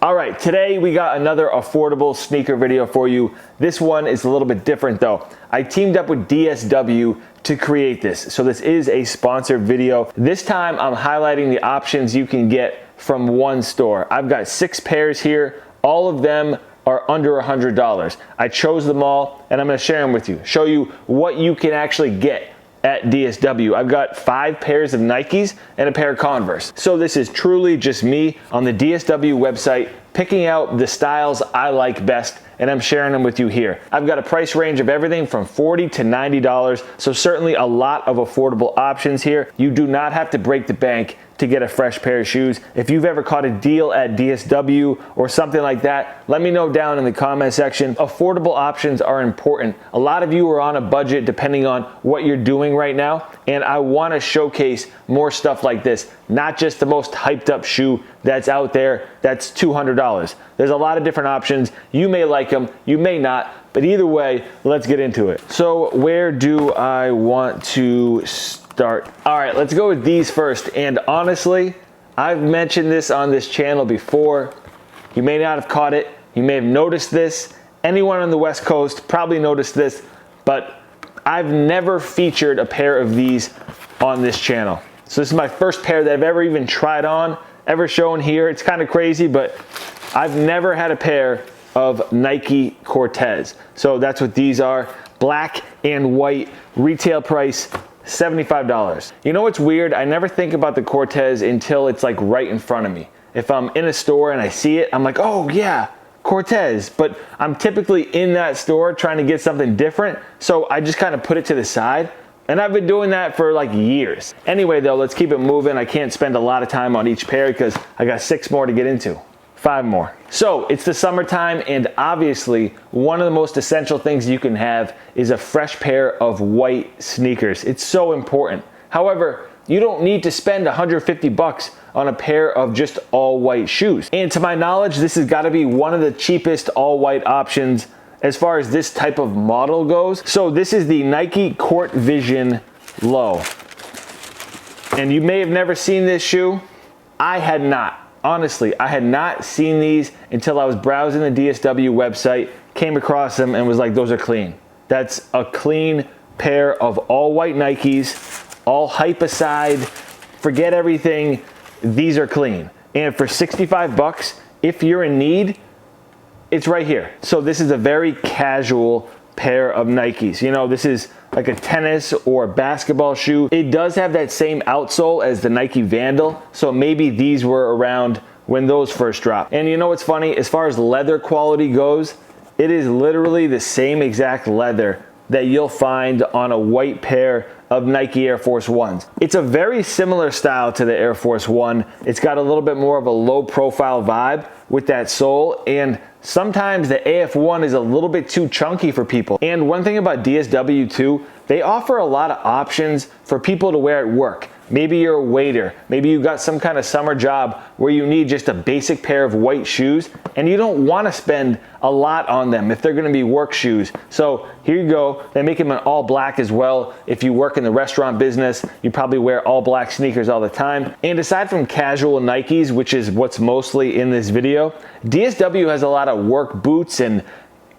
All right, today we got another affordable sneaker video for you. This one is a little bit different though. I teamed up with DSW to create this. So this is a sponsored video. This time I'm highlighting the options you can get from one store. I've got 6 pairs here. All of them are under $100. I chose them all and I'm gonna share them with you. Show you what you can actually get at DSW. I've got 5 pairs of Nikes and a pair of Converse. So this is truly just me on the DSW website picking out the styles I like best, and I'm sharing them with you here. I've got a price range of everything from $40 to $90, so certainly a lot of affordable options here. You do not have to break the bank to get a fresh pair of shoes. If you've ever caught a deal at DSW or something like that, let me know down in the comment section. Affordable options are important. A lot of you are on a budget depending on what you're doing right now, and I want to showcase more stuff like this, not just the most hyped up shoe that's out there that's $200. There's a lot of different options. You may like them, you may not, but either way, let's get into it. So where do I want to start? All right, let's go with these first. And honestly, I've mentioned this on this channel before. You may not have caught it. You may have noticed this. Anyone on the West Coast probably noticed this, but I've never featured a pair of these on this channel. So this is my first pair that I've ever even tried on, ever shown here. It's kind of crazy, but I've never had a pair of Nike Cortez. So that's what these are, black and white, retail price $75. You know what's weird? I never think about the Cortez until it's like right in front of me. If I'm in a store and I see it, I'm like, oh yeah, Cortez. But I'm typically in that store trying to get something different, so I just kind of put it to the side. And I've been doing that for like years. Anyway though, let's keep it moving. I can't spend a lot of time on each pair because I got 6 more to get into. 5 more. So it's the summertime, and obviously one of the most essential things you can have is a fresh pair of white sneakers. It's so important. However, you don't need to spend 150 bucks on a pair of just all white shoes. And to my knowledge, this has got to be one of the cheapest all white options as far as this type of model goes. So this is the Nike Court Vision Low. And you may have never seen this shoe. I had not. Honestly, I had not seen these until I was browsing the DSW website, came across them and was like, those are clean. That's a clean pair of all white Nikes, all hype aside, forget everything, these are clean. And for 65 bucks, if you're in need, it's right here. So this is a very casual pair of Nikes. You know, this is like a tennis or basketball shoe. It does have that same outsole as the Nike Vandal, so maybe these were around when those first dropped. And you know what's funny? As far as leather quality goes, it is literally the same exact leather that you'll find on a white pair of Nike Air Force Ones. It's a very similar style to the Air Force One. It's got a little bit more of a low profile vibe with that sole, and sometimes the AF1 is a little bit too chunky for people. And one thing about DSW too, they offer a lot of options for people to wear at work. Maybe you're a waiter, maybe you got some kind of summer job where you need just a basic pair of white shoes and you don't want to spend a lot on them if they're going to be work shoes. So here you go. They make them in all black as well. If you work in the restaurant business, you probably wear all black sneakers all the time. And aside from casual Nikes, which is what's mostly in this video, DSW has a lot of work boots and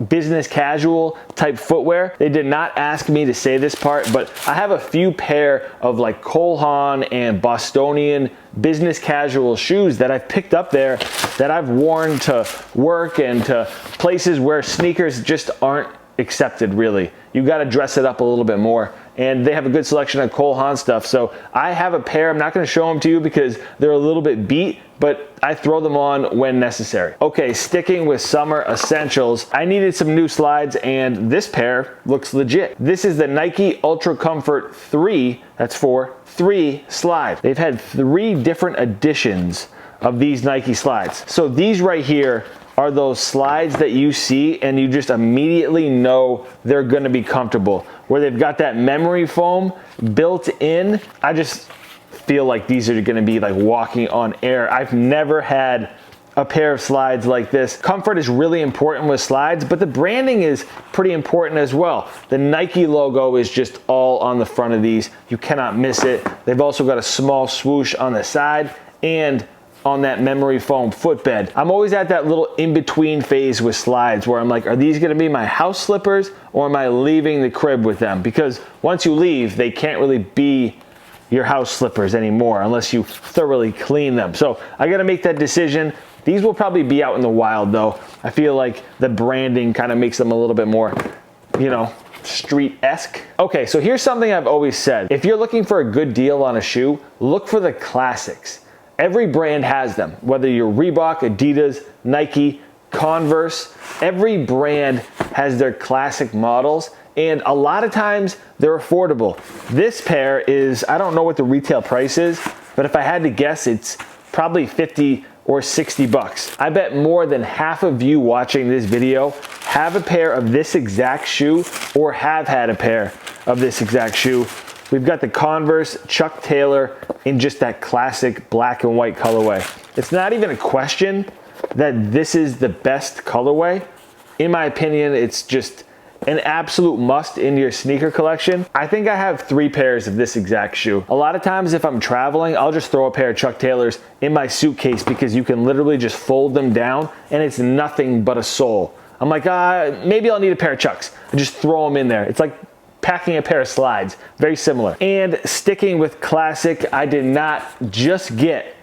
business casual type footwear. They did not ask me to say this part, but I have a few pair of like Cole Haan and Bostonian business casual shoes that I've picked up there that I've worn to work and to places where sneakers just aren't accepted really. You got to dress it up a little bit more. And they have a good selection of Cole Haan stuff. So I have a pair. I'm not going to show them to you because they're a little bit beat, but I throw them on when necessary. Okay, sticking with summer essentials, I needed some new slides and this pair looks legit. This is the Nike Ultra Comfort 3, that's for 3 slides. They've had 3 different editions of these Nike slides. So these right here are those slides that you see and you just immediately know they're gonna be comfortable, where they've got that memory foam built in. I just feel like these are gonna be like walking on air. I've never had a pair of slides like this. Comfort is really important with slides, but the branding is pretty important as well. The Nike logo is just all on the front of these. You cannot miss it. They've also got a small swoosh on the side and on that memory foam footbed. I'm always at that little in-between phase with slides where I'm like, are these gonna be my house slippers or am I leaving the crib with them? Because once you leave, they can't really be your house slippers anymore unless you thoroughly clean them. So I gotta make that decision. These will probably be out in the wild though. I feel like the branding kind of makes them a little bit more, you know, street-esque. Okay, so here's something I've always said. If you're looking for a good deal on a shoe, look for the classics. Every brand has them, whether you're Reebok, Adidas, Nike, Converse, every brand has their classic models, and a lot of times they're affordable. This pair is, I don't know what the retail price is, but if I had to guess, it's probably 50 or 60 bucks. I bet more than half of you watching this video have a pair of this exact shoe or have had a pair of this exact shoe. We've got the Converse Chuck Taylor in just that classic black and white colorway. It's not even a question that this is the best colorway. In my opinion, it's just an absolute must in your sneaker collection. I think I have 3 pairs of this exact shoe. A lot of times if I'm traveling, I'll just throw a pair of Chuck Taylors in my suitcase because you can literally just fold them down and it's nothing but a sole. I'm like, maybe I'll need a pair of Chucks. I just throw them in there. It's like packing a pair of slides, very similar. And sticking with classic, I did not just get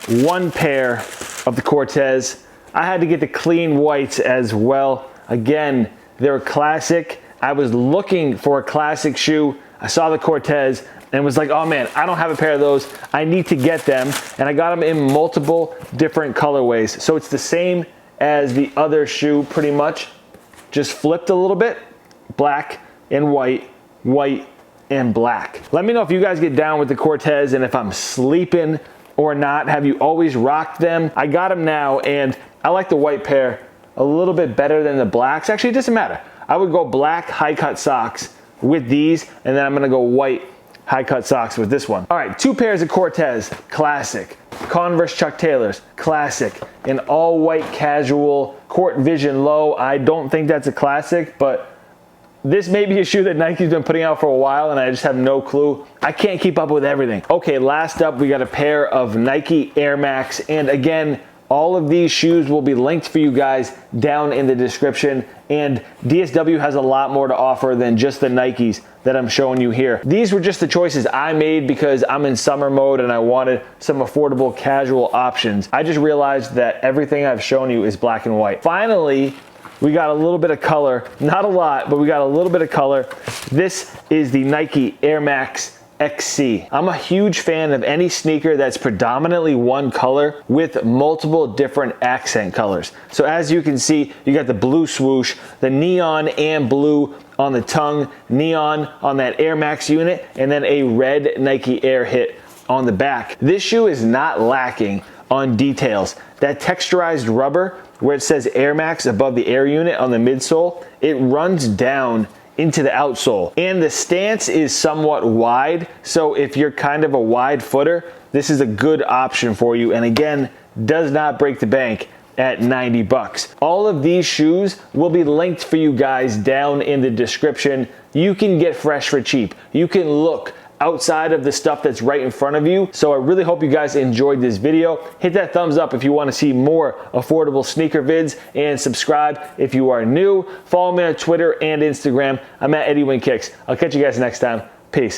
1 pair of the Cortez. I had to get the clean whites as well. Again, they're classic. I was looking for a classic shoe. I saw the Cortez and was like, oh man, I don't have a pair of those. I need to get them. And I got them in multiple different colorways. So it's the same as the other shoe pretty much, just flipped a little bit, black and white, white and black. Let me know if you guys get down with the Cortez and if I'm sleeping or not. Have you always rocked them? I got them now and I like the white pair a little bit better than the blacks. Actually, it doesn't matter. I would go black high cut socks with these and then I'm gonna go white high cut socks with this one. All right, 2 pairs of Cortez, classic. Converse Chuck Taylors, classic. An all white casual Court Vision Low. I don't think that's a classic, but this may be a shoe that Nike's been putting out for a while and I just have no clue. I can't keep up with everything. Okay, last up, we got a pair of Nike Air Max. And again, all of these shoes will be linked for you guys down in the description. And DSW has a lot more to offer than just the Nikes that I'm showing you here. These were just the choices I made because I'm in summer mode and I wanted some affordable casual options. I just realized that everything I've shown you is black and white. Finally, we got a little bit of color, not a lot, but we got a little bit of color. This is the Nike Air Max XC. I'm a huge fan of any sneaker that's predominantly one color with multiple different accent colors. So as you can see, you got the blue swoosh, the neon and blue on the tongue, neon on that Air Max unit, and then a red Nike Air hit on the back. This shoe is not lacking on details. That texturized rubber where it says Air Max above the Air unit on the midsole, it runs down into the outsole. And the stance is somewhat wide, so if you're kind of a wide footer, this is a good option for you. And again, does not break the bank at 90 bucks. All of these shoes will be linked for you guys down in the description. You can get fresh for cheap. You can look outside of the stuff that's right in front of you. So I really hope you guys enjoyed this video. Hit that thumbs up if you want to see more affordable sneaker vids, and subscribe if you are new. Follow me on Twitter and Instagram. I'm at Eddie Win Kicks. I'll catch you guys next time. Peace.